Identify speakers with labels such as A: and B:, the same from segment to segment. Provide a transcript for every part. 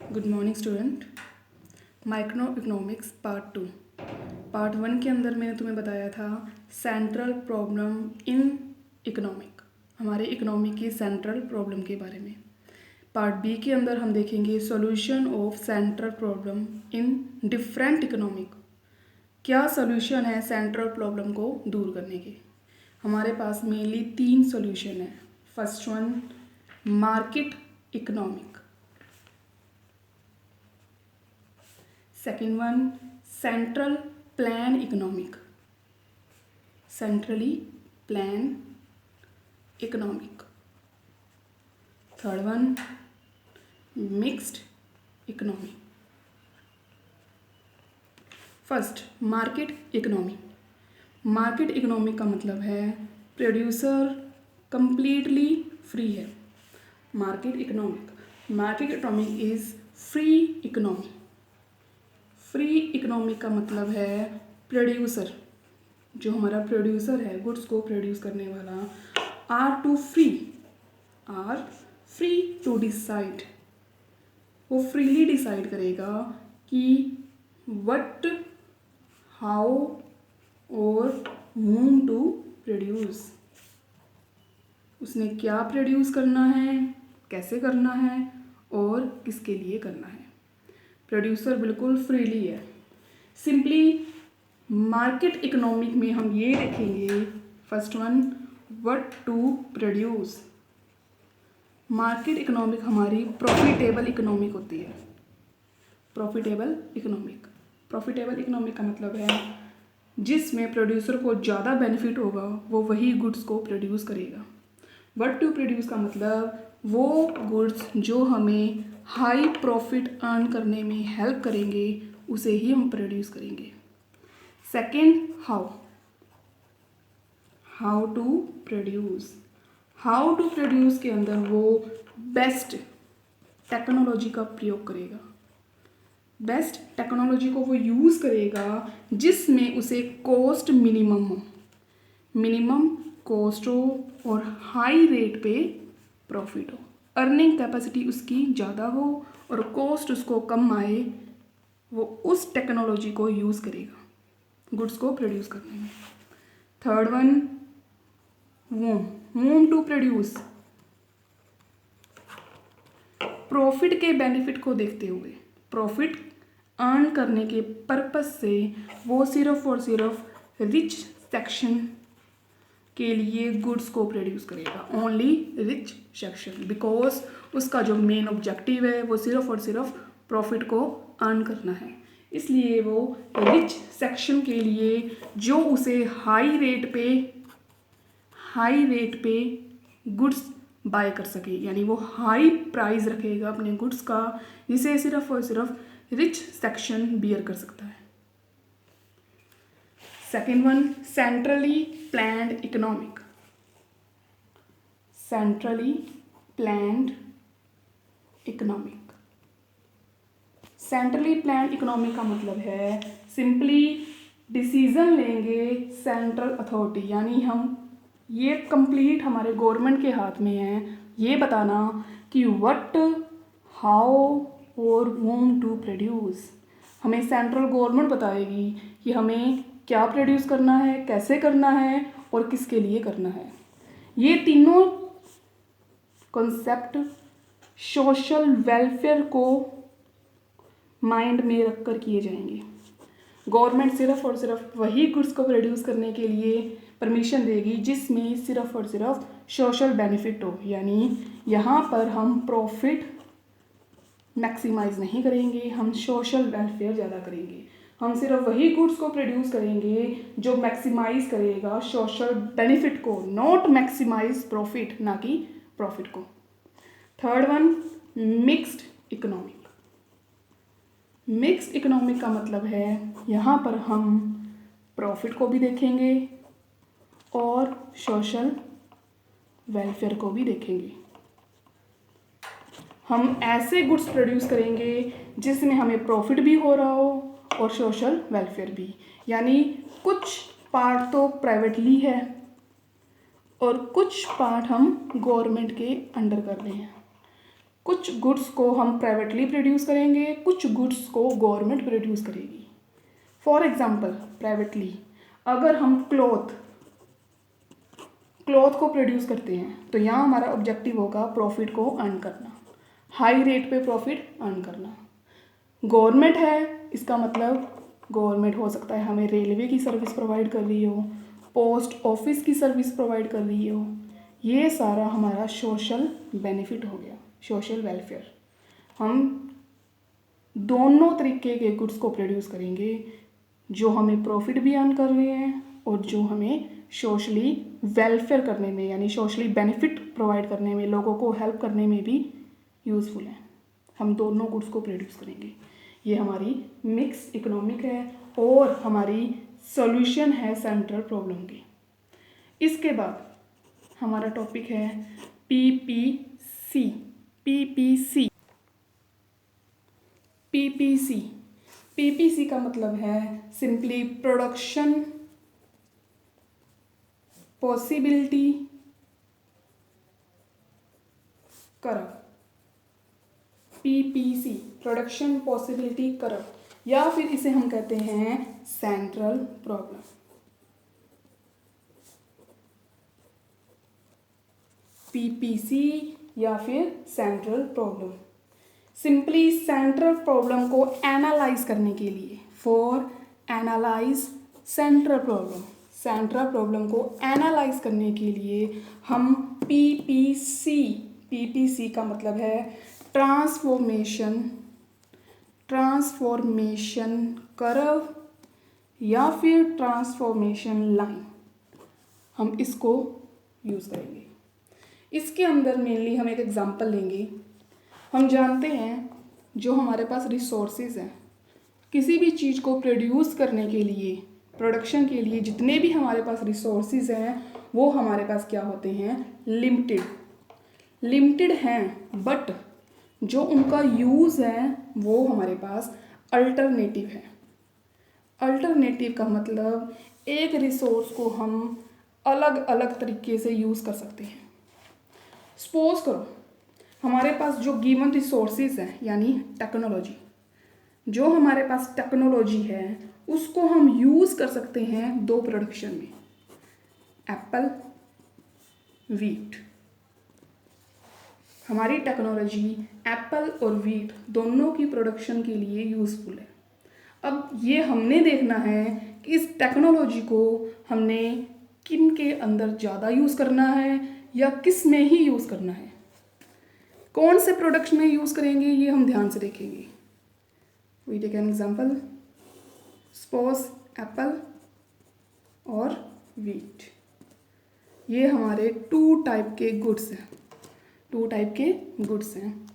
A: Good morning student. Micro economics part 2। Part 1 के अंदर मैंने तुम्हें बताया था सेंट्रल प्रॉब्लम इन इकोनॉमिक, हमारे इकोनॉमिक की सेंट्रल प्रॉब्लम के बारे में। पार्ट बी के अंदर हम देखेंगे solution of central problem in different economic. क्या सॉल्यूशन है सेंट्रल प्रॉब्लम को दूर करने के। हमारे पास मेनली 3 सॉल्यूशन है। First one market economic, second one central plan economic, centrally plan economic, third one mixed economy. First market economy. Market economy का मतलब है प्रोड्यूसर कंप्लीटली फ्री है। Market economic is free economy. Free economy का मतलब है producer, जो हमारा producer है गुड्स को प्रोड्यूस करने वाला, आर फ्री टू डिसाइड, वो फ्रीली डिसाइड करेगा कि व्हाट, हाउ और whom टू प्रोड्यूस। उसने क्या प्रोड्यूस करना है, कैसे करना है और किसके लिए करना है। प्रोड्यूसर बिल्कुल फ्रीली है। सिंपली मार्केट इकोनॉमिक में हम ये देखेंगे, first one what to produce. Market economic हमारी प्रॉफिटेबल इकोनॉमिक होती है। प्रॉफिटेबल इकोनॉमिक का मतलब है जिसमें प्रोड्यूसर को ज़्यादा बेनिफिट होगा वो वही गुड्स को प्रोड्यूस करेगा। व्हाट टू प्रोड्यूस का मतलब वो गुड्स जो हमें हाई प्रॉफिट अर्न करने में हेल्प करेंगे उसे ही हम प्रोड्यूस करेंगे। सेकेंड हाउ टू प्रोड्यूस के अंदर वो बेस्ट टेक्नोलॉजी का प्रयोग करेगा। बेस्ट टेक्नोलॉजी को वो यूज़ करेगा जिसमें उसे कॉस्ट मिनिमम कॉस्ट हो और हाई रेट पे प्रॉफिट हो। अर्निंग कैपेसिटी उसकी ज़्यादा हो और कॉस्ट उसको कम आए, वो उस टेक्नोलॉजी को यूज़ करेगा गुड्स को प्रोड्यूस करने में। Third one whom to produce. Profit के बेनिफिट को देखते हुए, प्रॉफिट अर्न करने के पर्पस से वो सिर्फ और सिर्फ रिच सेक्शन के लिए गुड्स को प्रोड्यूस करेगा। ओनली रिच सेक्शन, बिकॉज उसका जो मेन ऑब्जेक्टिव है वो सिर्फ और सिर्फ प्रॉफिट को अर्न करना है। इसलिए वो रिच सेक्शन के लिए जो उसे हाई रेट पे गुड्स बाय कर सके, यानी वो हाई प्राइस रखेगा अपने गुड्स का जिसे सिर्फ और सिर्फ रिच सेक्शन बियर कर सकता है। Second one centrally planned economic. Centrally planned economic का मतलब है सिंपली डिसीजन लेंगे सेंट्रल अथॉरिटी, यानी हम ये कंप्लीट हमारे गवर्नमेंट के हाथ में है ये बताना कि व्हाट, हाउ और whom टू प्रोड्यूस। हमें सेंट्रल गवर्नमेंट बताएगी कि हमें क्या प्रोड्यूस करना है, कैसे करना है और किसके लिए करना है। ये तीनों कॉन्सेप्ट सोशल वेलफेयर को माइंड में रखकर किए जाएंगे। गवर्नमेंट सिर्फ और सिर्फ वही गुड्स को प्रोड्यूस करने के लिए परमिशन देगी जिसमें सिर्फ और सिर्फ सोशल बेनिफिट हो, यानी यहाँ पर हम प्रॉफिट मैक्सिमाइज नहीं करेंगे, हम सोशल वेलफेयर ज़्यादा करेंगे। हम सिर्फ वही गुड्स को प्रोड्यूस करेंगे जो मैक्सिमाइज करेगा सोशल बेनिफिट को, नॉट मैक्सिमाइज प्रॉफिट, ना कि प्रॉफिट को। थर्ड वन मिक्स्ड इकोनॉमिक का मतलब है यहाँ पर हम प्रॉफिट को भी देखेंगे और सोशल वेलफेयर को भी देखेंगे। हम ऐसे गुड्स प्रोड्यूस करेंगे जिसमें हमें प्रॉफिट भी हो रहा हो और सोशल वेलफेयर भी, यानी कुछ पार्ट तो प्राइवेटली है और कुछ पार्ट हम गवर्नमेंट के अंडर कर रहे हैं। कुछ गुड्स को हम प्राइवेटली प्रोड्यूस करेंगे, कुछ गुड्स को गवर्नमेंट प्रोड्यूस करेगी। फॉर एग्जांपल प्राइवेटली अगर हम क्लॉथ को प्रोड्यूस करते हैं तो यहाँ हमारा ऑब्जेक्टिव होगा प्रॉफिट को अर्न करना, हाई रेट पे प्रॉफिट अर्न करना। गवर्नमेंट है, इसका मतलब गवर्नमेंट हो सकता है हमें रेलवे की सर्विस प्रोवाइड कर रही हो, पोस्ट ऑफिस की सर्विस प्रोवाइड कर रही हो। ये सारा हमारा सोशल बेनिफिट हो गया, सोशल वेलफेयर। हम दोनों तरीके के गुड्स को प्रोड्यूस करेंगे, जो हमें प्रॉफिट भी अर्न कर रहे हैं और जो हमें सोशली वेलफेयर करने में यानी सोशली बेनिफिट प्रोवाइड करने में, लोगों को हेल्प करने में भी यूज़फुल है। हम दोनों गुड्स को प्रोड्यूस करेंगे। ये हमारी मिक्स इकोनॉमिक है और हमारी सॉल्यूशन है सेंट्रल प्रॉब्लम की। इसके बाद हमारा टॉपिक है पीपीसी। पीपीसी पीपीसी पीपीसी का मतलब है simply production possibility curve. PPC production possibility curve, या फिर इसे हम कहते हैं सेंट्रल प्रॉब्लम। पीपीसी या फिर central problem. Simply central problem को एनालाइज करने के लिए, for analyse central problem, central problem को एनालाइज करने के लिए हम पीपीसी का मतलब है ट्रांसफॉर्मेशन कर्व या फिर ट्रांसफॉर्मेशन लाइन, हम इसको यूज़ करेंगे। इसके अंदर मेनली हम एक एग्जांपल लेंगे। हम जानते हैं जो हमारे पास रिसोर्सेज हैं, किसी भी चीज़ को प्रोड्यूस करने के लिए, प्रोडक्शन के लिए जितने भी हमारे पास रिसोर्सेज हैं वो हमारे पास क्या होते हैं, लिमिटेड हैं, बट जो उनका यूज़ है वो हमारे पास अल्टरनेटिव है। अल्टरनेटिव का मतलब एक रिसोर्स को हम अलग अलग तरीके से यूज़ कर सकते हैं। सपोज करो हमारे पास जो गिवन रिसोर्सेज हैं यानी टेक्नोलॉजी, जो हमारे पास टेक्नोलॉजी है उसको हम यूज़ कर सकते हैं दो प्रोडक्शन में, एप्पल, वीट। हमारी टेक्नोलॉजी एप्पल और वीट दोनों की प्रोडक्शन के लिए यूज़फुल है। अब ये हमने देखना है कि इस टेक्नोलॉजी को हमने किन के अंदर ज़्यादा यूज़ करना है या किस में ही यूज़ करना है, कौन से प्रोडक्शन में यूज़ करेंगे, ये हम ध्यान से देखेंगे। We take an example, suppose apple और वीट, ये हमारे टू टाइप के गुड्स हैं।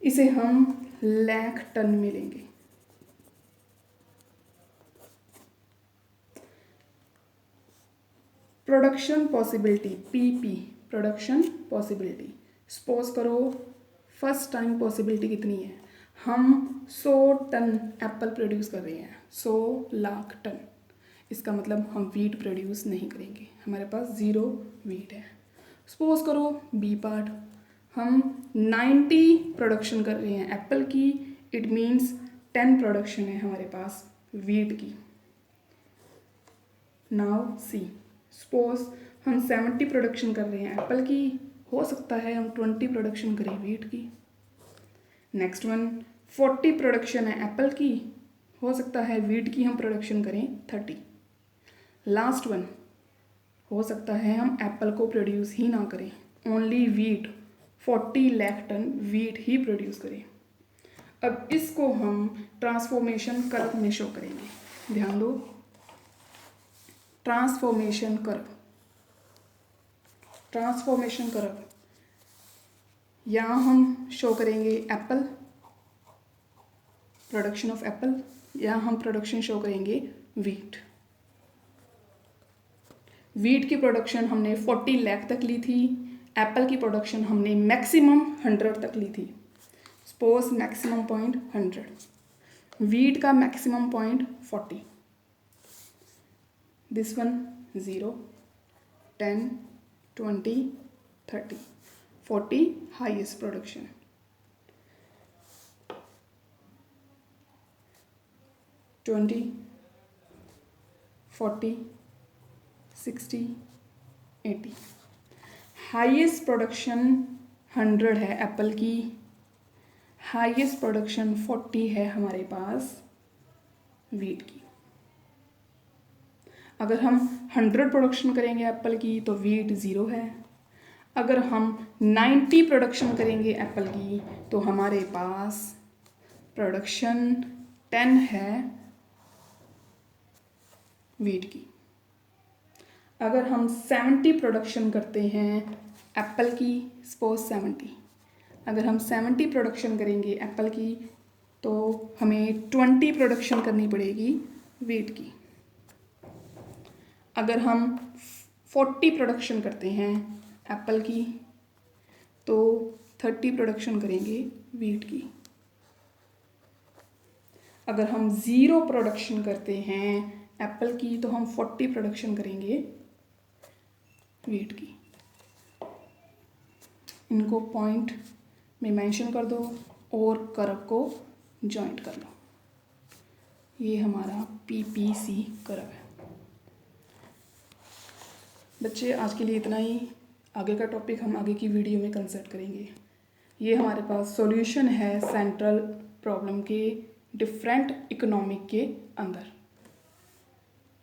A: इसे हम लाख टन में लेंगे। Production possibility, PP production possibility. Suppose करो फर्स्ट टाइम पॉसिबिलिटी कितनी है, हम 100 टन एप्पल प्रोड्यूस कर रहे हैं, 100 लाख टन। इसका मतलब हम वीट प्रोड्यूस नहीं करेंगे, हमारे पास 0 वीट है। सपोज करो बी पार्ट, हम 90 प्रोडक्शन कर रहे हैं एप्पल की, इट मीन्स 10 प्रोडक्शन है हमारे पास वीट की। नाउ सी, सपोज हम 70 प्रोडक्शन कर रहे हैं एप्पल की, हो सकता है हम 20 प्रोडक्शन करें वीट की। नेक्स्ट वन 40 प्रोडक्शन है एप्पल की, हो सकता है वीट की हम प्रोडक्शन करें 30। लास्ट वन हो सकता है हम एप्पल को प्रोड्यूस ही ना करें, only wheat 40 lakh ton wheat ही प्रोड्यूस करें। अब इसको हम ट्रांसफॉर्मेशन कर्व में शो करेंगे, ध्यान दो, ट्रांसफॉर्मेशन कर्व यहाँ हम शो करेंगे एप्पल, प्रोडक्शन ऑफ एप्पल, यहाँ हम प्रोडक्शन शो करेंगे वीट। वीट की प्रोडक्शन हमने 40 लाख तक ली थी, एप्पल की प्रोडक्शन हमने मैक्सिमम 100 तक ली थी। सपोज मैक्सिमम पॉइंट 100, वीट का maximum point 40, this one 0, 10, 20, 30, 40 highest production, 20, 40, 60, 80। Highest production 100 है एप्पल की, हाईएस्ट प्रोडक्शन 40 है हमारे पास वीट की। अगर हम 100 प्रोडक्शन करेंगे एप्पल की तो वीट 0 है। अगर हम 90 प्रोडक्शन करेंगे एप्पल की तो हमारे पास प्रोडक्शन 10 है वीट की। अगर हम 70 प्रोडक्शन करते हैं एप्पल की, सपोज 70, अगर हम 70 प्रोडक्शन करेंगे एप्पल की तो हमें 20 प्रोडक्शन करनी पड़ेगी वीट की। अगर हम 40 प्रोडक्शन करते हैं एप्पल की तो 30 प्रोडक्शन करेंगे वीट की। अगर हम 0 प्रोडक्शन करते हैं एप्पल की तो हम 40 प्रोडक्शन करेंगे वीट की। इनको पॉइंट में मेंशन कर दो और कर्व को जॉइंट कर लो। ये हमारा PPC कर्व है। बच्चे आज के लिए इतना ही, आगे का टॉपिक हम आगे की वीडियो में कंसल्ट करेंगे। ये हमारे पास सॉल्यूशन है सेंट्रल प्रॉब्लम के डिफरेंट इकोनॉमिक के अंदर।